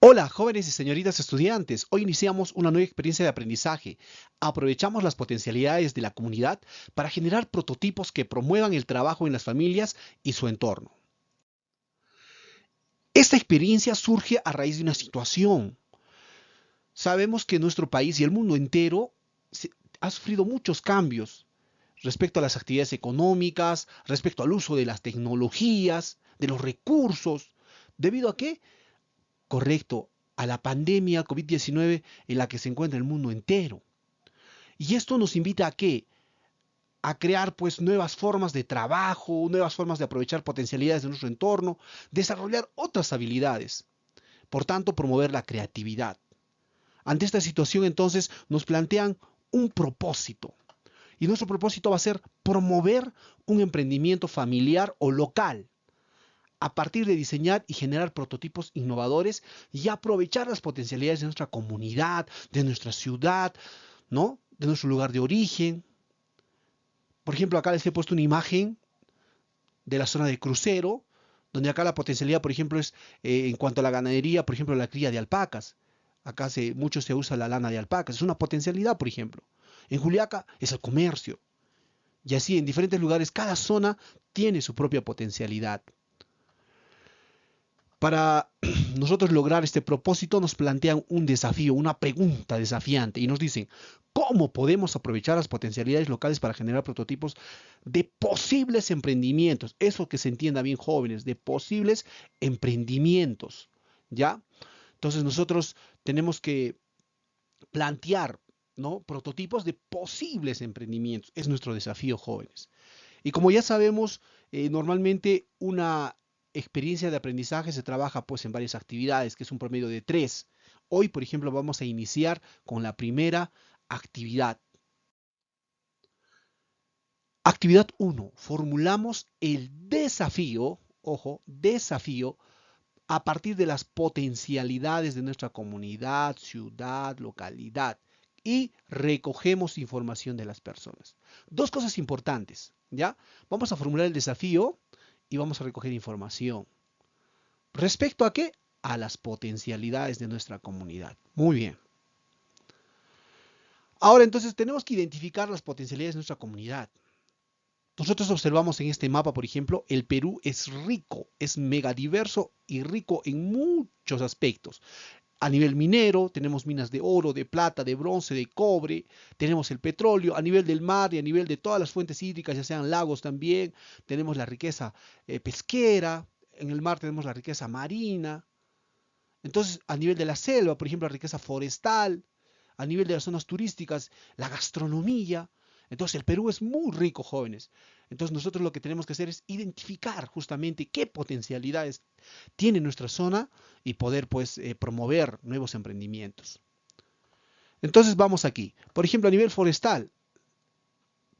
Hola, jóvenes y señoritas estudiantes. Hoy iniciamos una nueva experiencia de aprendizaje. Aprovechamos las potencialidades de la comunidad para generar prototipos que promuevan el trabajo en las familias y su entorno. Esta experiencia surge a raíz de una situación. Sabemos que nuestro país y el mundo entero ha sufrido muchos cambios respecto a las actividades económicas, respecto al uso de las tecnologías, de los recursos. ¿Debido a qué? Correcto, a la pandemia COVID-19 en la que se encuentra el mundo entero. Y esto nos invita a qué? A crear pues nuevas formas de trabajo, nuevas formas de aprovechar potencialidades de nuestro entorno, desarrollar otras habilidades. Por tanto, promover la creatividad. Ante esta situación entonces nos plantean un propósito. Y nuestro propósito va a ser promover un emprendimiento familiar o local a partir de diseñar y generar prototipos innovadores y aprovechar las potencialidades de nuestra comunidad, de nuestra ciudad, ¿no? De nuestro lugar de origen. Por ejemplo, acá les he puesto una imagen de la zona de crucero, donde acá la potencialidad, por ejemplo, es en cuanto a la ganadería, por ejemplo, la cría de alpacas. Acá mucho se usa la lana de alpacas. Es una potencialidad, por ejemplo. En Juliaca es el comercio. Y así en diferentes lugares, cada zona tiene su propia potencialidad. Para nosotros lograr este propósito nos plantean un desafío, una pregunta desafiante y nos dicen, ¿cómo podemos aprovechar las potencialidades locales para generar prototipos de posibles emprendimientos? Eso que se entienda bien, jóvenes, de posibles emprendimientos, ¿ya? Entonces nosotros tenemos que plantear, ¿no? Prototipos de posibles emprendimientos. Es nuestro desafío, jóvenes. Y como ya sabemos, normalmente una experiencia de aprendizaje se trabaja pues en varias actividades, que es un promedio de 3. Hoy, por ejemplo, vamos a iniciar con la primera actividad. Actividad 1. Formulamos el desafío, ojo, desafío, a partir de las potencialidades de nuestra comunidad, ciudad, localidad y recogemos información de las personas. Dos cosas importantes, ¿ya? Vamos a formular el desafío y vamos a recoger información. ¿Respecto a qué? A las potencialidades de nuestra comunidad. Muy bien. Ahora entonces tenemos que identificar las potencialidades de nuestra comunidad. Nosotros observamos en este mapa, por ejemplo, el Perú es rico, es megadiverso y rico en muchos aspectos. A nivel minero, tenemos minas de oro, de plata, de bronce, de cobre, tenemos el petróleo, a nivel del mar y a nivel de todas las fuentes hídricas, ya sean lagos también, tenemos la riqueza pesquera, en el mar tenemos la riqueza marina, entonces a nivel de la selva, por ejemplo, la riqueza forestal, a nivel de las zonas turísticas, la gastronomía. Entonces el Perú es muy rico, jóvenes. Entonces nosotros lo que tenemos que hacer es identificar justamente qué potencialidades tiene nuestra zona y poder pues promover nuevos emprendimientos. Entonces vamos aquí. Por ejemplo, a nivel forestal,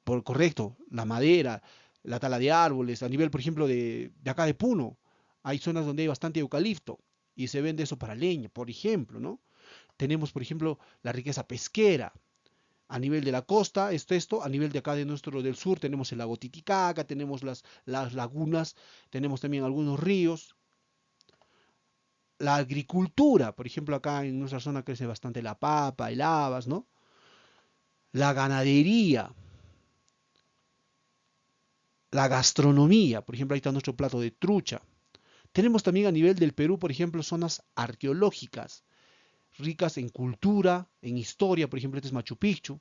por correcto, la madera, la tala de árboles, a nivel, por ejemplo, de acá de Puno, hay zonas donde hay bastante eucalipto y se vende eso para leña, por ejemplo, ¿no? Tenemos, por ejemplo, la riqueza pesquera. A nivel de la costa, esto, a nivel de acá de nuestro del sur, tenemos el lago Titicaca, tenemos las lagunas, tenemos también algunos ríos. La agricultura, por ejemplo, acá en nuestra zona crece bastante la papa, el habas, ¿no? La ganadería, la gastronomía, por ejemplo, ahí está nuestro plato de trucha. Tenemos también a nivel del Perú, por ejemplo, zonas arqueológicas, ricas en cultura, en historia, por ejemplo, este es Machu Picchu.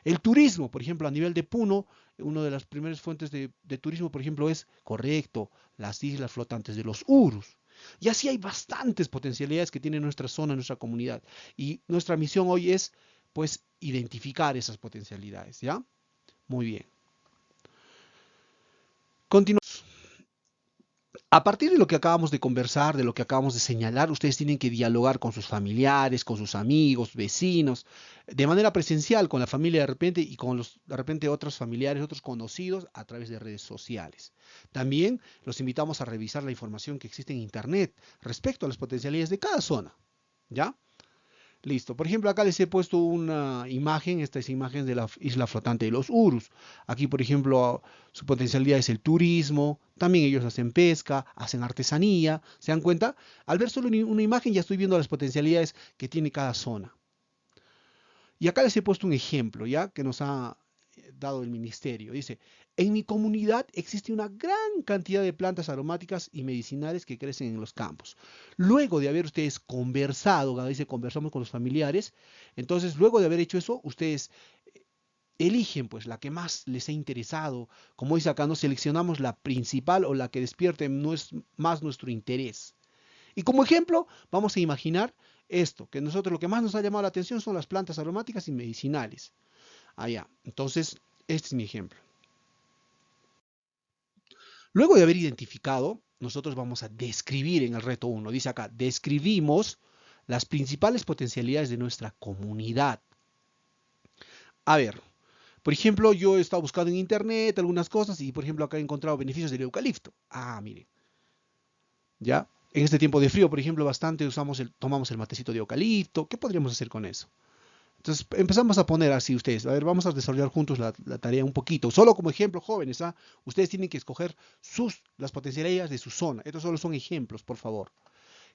El turismo, por ejemplo, a nivel de Puno, una de las primeras fuentes de turismo, por ejemplo, es correcto, las islas flotantes de los Urus. Y así hay bastantes potencialidades que tiene nuestra zona, nuestra comunidad. Y nuestra misión hoy es, pues, identificar esas potencialidades, ¿ya? Muy bien. Continuamos. A partir de lo que acabamos de conversar, de lo que acabamos de señalar, ustedes tienen que dialogar con sus familiares, con sus amigos, vecinos, de manera presencial con la familia de repente y con los de repente otros familiares, otros conocidos a través de redes sociales. También los invitamos a revisar la información que existe en internet respecto a las potencialidades de cada zona, ¿ya? Listo. Por ejemplo, acá les he puesto una imagen. Esta es imagen de la isla flotante de los Urus. Aquí, por ejemplo, su potencialidad es el turismo. También ellos hacen pesca, hacen artesanía. ¿Se dan cuenta? Al ver solo una imagen ya estoy viendo las potencialidades que tiene cada zona. Y acá les he puesto un ejemplo, ¿ya? Que nos ha dado el ministerio. Dice, en mi comunidad existe una gran cantidad de plantas aromáticas y medicinales que crecen en los campos. Luego de haber ustedes conversado, cuando dice conversamos con los familiares, entonces luego de haber hecho eso, ustedes eligen pues la que más les ha interesado. Como dice acá, no seleccionamos la principal o la que despierte más nuestro interés. Y como ejemplo, vamos a imaginar esto, que nosotros lo que más nos ha llamado la atención son las plantas aromáticas y medicinales. Allá. Entonces, este es mi ejemplo. Luego de haber identificado, nosotros vamos a describir en el reto 1. Dice acá, describimos las principales potencialidades de nuestra comunidad. A ver, por ejemplo, yo he estado buscando en internet algunas cosas y, por ejemplo, acá he encontrado beneficios del eucalipto. Ah, miren, ya. En este tiempo de frío, por ejemplo, bastante tomamos el matecito de eucalipto. ¿Qué podríamos hacer con eso? Entonces empezamos a poner así ustedes. A ver, vamos a desarrollar juntos la tarea un poquito. Solo como ejemplo, jóvenes, ¿ah? Ustedes tienen que escoger las potencialidades de su zona. Estos solo son ejemplos, por favor.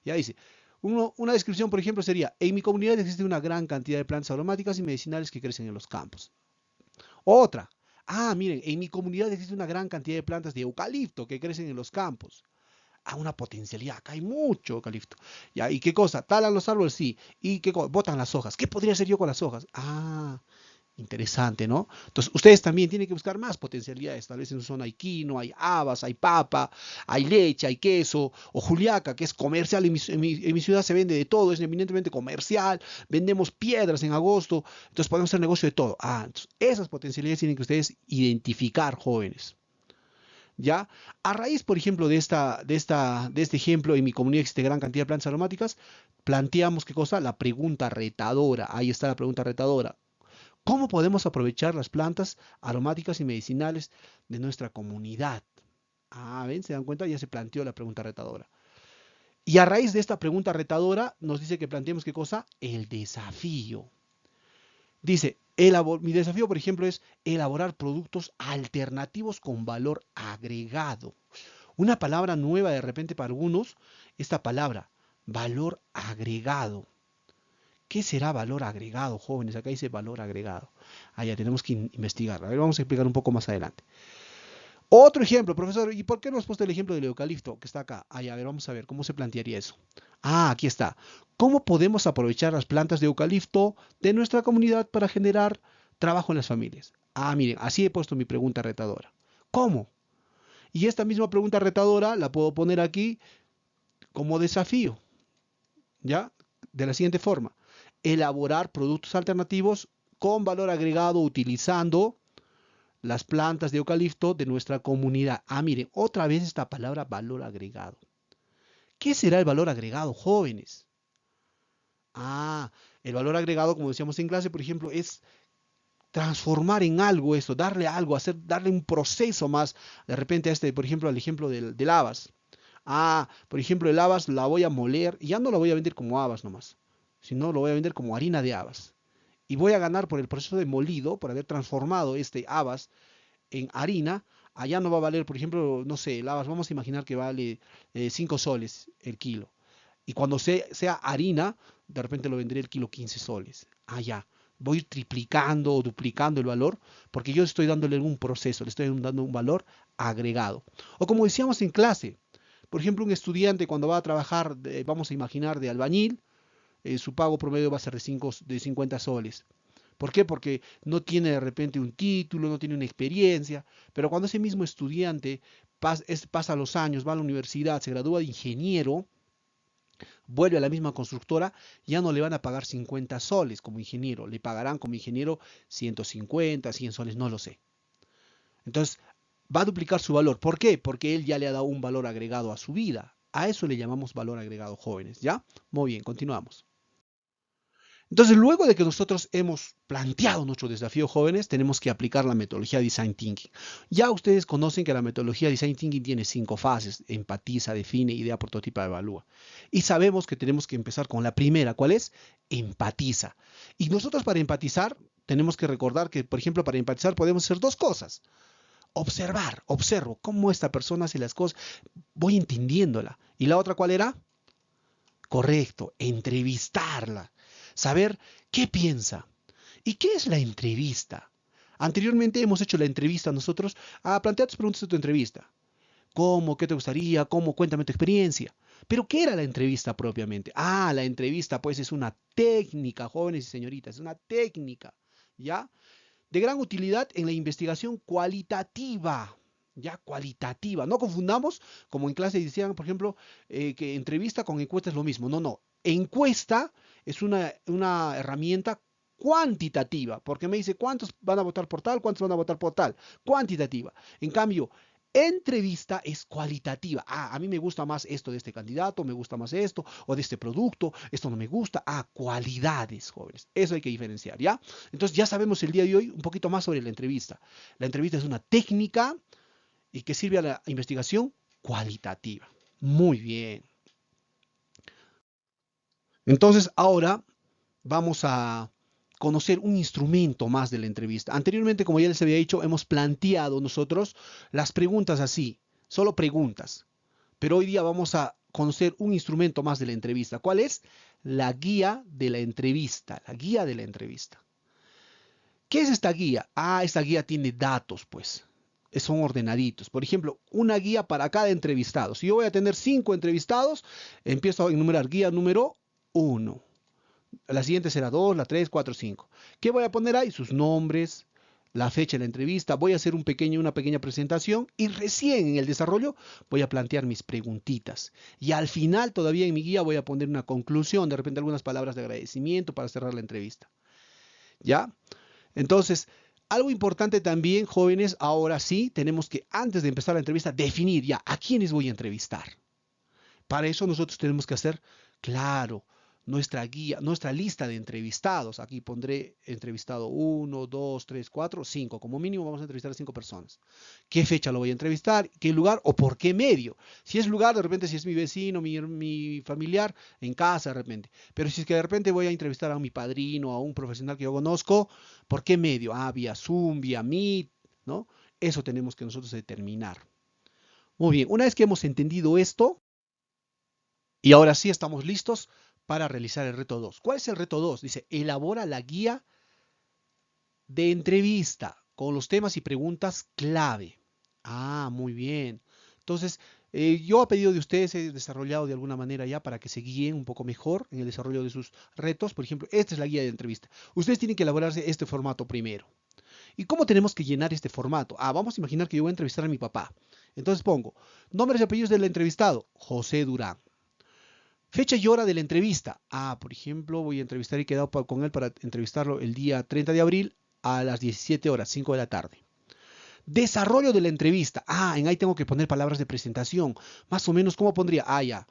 Ya dice. Una descripción, por ejemplo, sería, en mi comunidad existe una gran cantidad de plantas aromáticas y medicinales que crecen en los campos. Otra. Ah, miren, en mi comunidad existe una gran cantidad de plantas de eucalipto que crecen en los campos. A una potencialidad. Acá hay mucho eucalipto. ¿Ya? ¿Y qué cosa? ¿Talan los árboles? Sí. ¿Y qué cosa? Botan las hojas. ¿Qué podría hacer yo con las hojas? Ah, interesante, ¿no? Entonces, ustedes también tienen que buscar más potencialidades. Tal vez en su zona hay quino, hay habas, hay papa, hay leche, hay queso, o juliaca, que es comercial. En mi ciudad se vende de todo, es eminentemente comercial. Vendemos piedras en agosto. Entonces, podemos hacer negocio de todo. Ah, entonces, esas potencialidades tienen que ustedes identificar, jóvenes. ¿Ya? A raíz, por ejemplo, de este ejemplo, en mi comunidad existe gran cantidad de plantas aromáticas, planteamos, ¿qué cosa? La pregunta retadora. Ahí está la pregunta retadora. ¿Cómo podemos aprovechar las plantas aromáticas y medicinales de nuestra comunidad? Ah, ¿ven? ¿Se dan cuenta? Ya se planteó la pregunta retadora. Y a raíz de esta pregunta retadora, nos dice que planteemos, ¿qué cosa? El desafío. Dice, mi desafío, por ejemplo, es elaborar productos alternativos con valor agregado. Una palabra nueva de repente para algunos, esta palabra, valor agregado. ¿Qué será valor agregado, jóvenes? Acá dice valor agregado. Ah, ya tenemos que investigar. A ver, vamos a explicar un poco más adelante. Otro ejemplo, profesor, ¿y por qué no has puesto el ejemplo del eucalipto que está acá? Ah, ya, a ver, vamos a ver, ¿cómo se plantearía eso? Ah, aquí está. ¿Cómo podemos aprovechar las plantas de eucalipto de nuestra comunidad para generar trabajo en las familias? Ah, miren, así he puesto mi pregunta retadora. ¿Cómo? Y esta misma pregunta retadora la puedo poner aquí como desafío, ¿ya? De la siguiente forma. Elaborar productos alternativos con valor agregado utilizando las plantas de eucalipto de nuestra comunidad. Ah, miren, otra vez esta palabra valor agregado. ¿Qué será el valor agregado, jóvenes? Ah, el valor agregado, como decíamos en clase, por ejemplo, es transformar en algo esto, darle algo, darle un proceso más, de repente a este, por ejemplo, al ejemplo del habas. Ah, por ejemplo, el habas la voy a moler y ya no la voy a vender como habas nomás, sino lo voy a vender como harina de habas. Y voy a ganar por el proceso de molido, por haber transformado este habas en harina. Allá no va a valer, por ejemplo, no sé, el habas, vamos a imaginar que vale 5 soles el kilo. Y cuando sea harina, de repente lo vendré el kilo 15 soles. Allá. Voy a ir triplicando o duplicando el valor porque yo estoy dándole un proceso, le estoy dando un valor agregado. O como decíamos en clase, por ejemplo, un estudiante cuando va a trabajar, vamos a imaginar, de albañil, su pago promedio va a ser de 50 soles. ¿Por qué? Porque no tiene de repente un título, no tiene una experiencia, pero cuando ese mismo estudiante pasa los años, va a la universidad, se gradúa de ingeniero, vuelve a la misma constructora, ya no le van a pagar 50 soles como ingeniero, le pagarán como ingeniero 150, 100 soles, no lo sé. Entonces, va a duplicar su valor. ¿Por qué? Porque él ya le ha dado un valor agregado a su vida. A eso le llamamos valor agregado, jóvenes, ¿ya? Muy bien, continuamos. Entonces, luego de que nosotros hemos planteado nuestro desafío, jóvenes, tenemos que aplicar la metodología Design Thinking. Ya ustedes conocen que la metodología Design Thinking tiene 5 fases: empatiza, define, idea, prototipa, evalúa. Y sabemos que tenemos que empezar con la primera. ¿Cuál es? Empatiza. Y nosotros, para empatizar, tenemos que recordar que, por ejemplo, para empatizar podemos hacer 2 cosas. Observar, observo cómo esta persona hace las cosas, voy entendiéndola. ¿Y la otra cuál era? Correcto, entrevistarla, saber qué piensa. ¿Y qué es la entrevista? Anteriormente hemos hecho la entrevista nosotros. Plantea tus preguntas de tu entrevista. ¿Cómo? ¿Qué te gustaría? ¿Cómo? Cuéntame tu experiencia. Pero ¿qué era la entrevista propiamente? La entrevista pues es una técnica, jóvenes y señoritas, es una técnica, ¿ya? De gran utilidad en la investigación cualitativa. Ya, cualitativa. No confundamos, como en clase decían, por ejemplo, que entrevista con encuesta es lo mismo. No, no. Encuesta es una herramienta cuantitativa, porque me dice cuántos van a votar por tal, cuántos van a votar por tal. Cuantitativa. En cambio, entrevista es cualitativa. A mí me gusta más esto de este candidato, me gusta más esto, o de este producto, esto no me gusta. Cualidades, jóvenes. Eso hay que diferenciar, ¿ya? Entonces ya sabemos el día de hoy un poquito más sobre la entrevista. La entrevista es una técnica y que sirve a la investigación cualitativa. Muy bien. Entonces ahora vamos a conocer un instrumento más de la entrevista. Anteriormente, como ya les había dicho, hemos planteado nosotros las preguntas así, solo preguntas. Pero hoy día vamos a conocer un instrumento más de la entrevista. ¿Cuál es? La guía de la entrevista. La guía de la entrevista. ¿Qué es esta guía? Esta guía tiene datos, pues. Son ordenaditos. Por ejemplo, una guía para cada entrevistado. Si yo voy a tener 5 entrevistados, empiezo a enumerar guía número 1. La siguiente será 2, la 3, 4, 5. ¿Qué voy a poner ahí? Sus nombres, la fecha de la entrevista. Voy a hacer una pequeña presentación y recién en el desarrollo voy a plantear mis preguntitas. Y al final, todavía en mi guía, voy a poner una conclusión, de repente algunas palabras de agradecimiento para cerrar la entrevista. ¿Ya? Entonces, algo importante también, jóvenes, ahora sí, tenemos que, antes de empezar la entrevista, definir ya a quiénes voy a entrevistar. Para eso nosotros tenemos que hacer, claro, nuestra guía, nuestra lista de entrevistados. Aquí pondré entrevistado 1, 2, 3, 4, 5. Como mínimo vamos a entrevistar a 5 personas. ¿Qué fecha lo voy a entrevistar? ¿Qué lugar o por qué medio? Si es lugar, de repente, si es mi vecino, mi familiar, en casa de repente. Pero si es que de repente voy a entrevistar a mi padrino, a un profesional que yo conozco, ¿por qué medio? Vía Zoom, vía Meet, ¿no? Eso tenemos que nosotros determinar. Muy bien, una vez que hemos entendido esto, y ahora sí estamos listos para realizar el reto 2. ¿Cuál es el reto 2? Dice, elabora la guía de entrevista con los temas y preguntas clave. Muy bien. Entonces, yo a pedido de ustedes he desarrollado de alguna manera ya para que se guíen un poco mejor en el desarrollo de sus retos. Por ejemplo, esta es la guía de entrevista. Ustedes tienen que elaborarse este formato primero. ¿Y cómo tenemos que llenar este formato? Vamos a imaginar que yo voy a entrevistar a mi papá. Entonces pongo nombres y apellidos del entrevistado, José Durán. Fecha y hora de la entrevista. Por ejemplo, voy a entrevistar y he quedado con él para entrevistarlo el día 30 de abril a las 17 horas, 5 de la tarde. Desarrollo de la entrevista. En ahí tengo que poner palabras de presentación. Más o menos, ¿cómo pondría? Ya.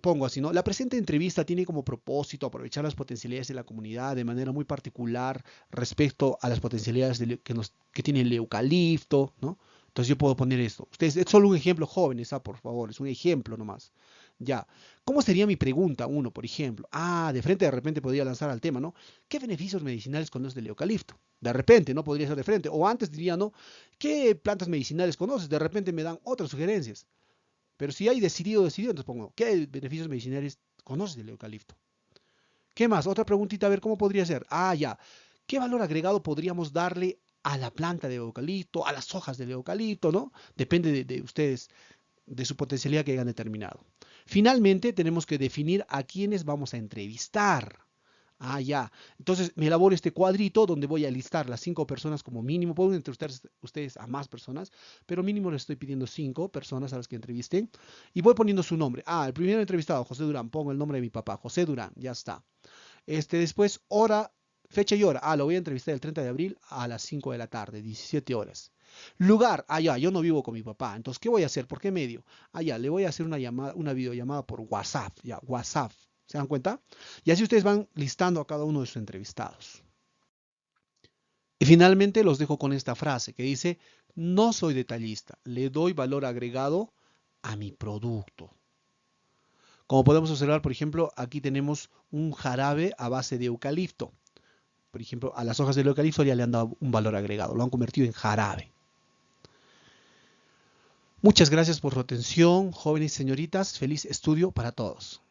Pongo así, ¿no? La presente entrevista tiene como propósito aprovechar las potencialidades de la comunidad de manera muy particular respecto a las potencialidades que tiene el eucalipto, ¿no? Entonces yo puedo poner esto. Ustedes, es solo un ejemplo, jóvenes, por favor, es un ejemplo nomás. Ya. ¿Cómo sería mi pregunta? Uno, por ejemplo. De frente de repente podría lanzar al tema, ¿no? ¿Qué beneficios medicinales conoces del eucalipto? De repente, ¿no? Podría ser de frente. O antes diría, ¿no? ¿Qué plantas medicinales conoces? De repente me dan otras sugerencias. Pero si hay decidido, entonces pongo, ¿qué beneficios medicinales conoces del eucalipto? ¿Qué más? Otra preguntita, a ver cómo podría ser. Ya. ¿Qué valor agregado podríamos darle a la planta de eucalipto, a las hojas del eucalipto, ¿no? Depende de ustedes, de su potencialidad que hayan determinado. Finalmente, tenemos que definir a quiénes vamos a entrevistar. Ya. Entonces me elaboro este cuadrito donde voy a listar las 5 personas como mínimo. Pueden entrevistar ustedes a más personas, pero mínimo les estoy pidiendo 5 personas a las que entrevisten. Y voy poniendo su nombre. El primer entrevistado, José Durán. Pongo el nombre de mi papá, José Durán. Ya está. Después, hora, fecha y hora. Lo voy a entrevistar el 30 de abril a las 5 de la tarde, 17 horas. Lugar, ya, yo no vivo con mi papá. Entonces, ¿qué voy a hacer? ¿Por qué medio? Ya, le voy a hacer una videollamada por WhatsApp. Ya, WhatsApp. ¿Se dan cuenta? Y así ustedes van listando a cada uno de sus entrevistados. Y finalmente los dejo con esta frase que dice, no soy detallista, le doy valor agregado a mi producto. Como podemos observar, por ejemplo, aquí tenemos un jarabe a base de eucalipto. Por ejemplo, a las hojas del eucalipto ya le han dado un valor agregado, lo han convertido en jarabe. Muchas gracias por su atención, jóvenes y señoritas. Feliz estudio para todos.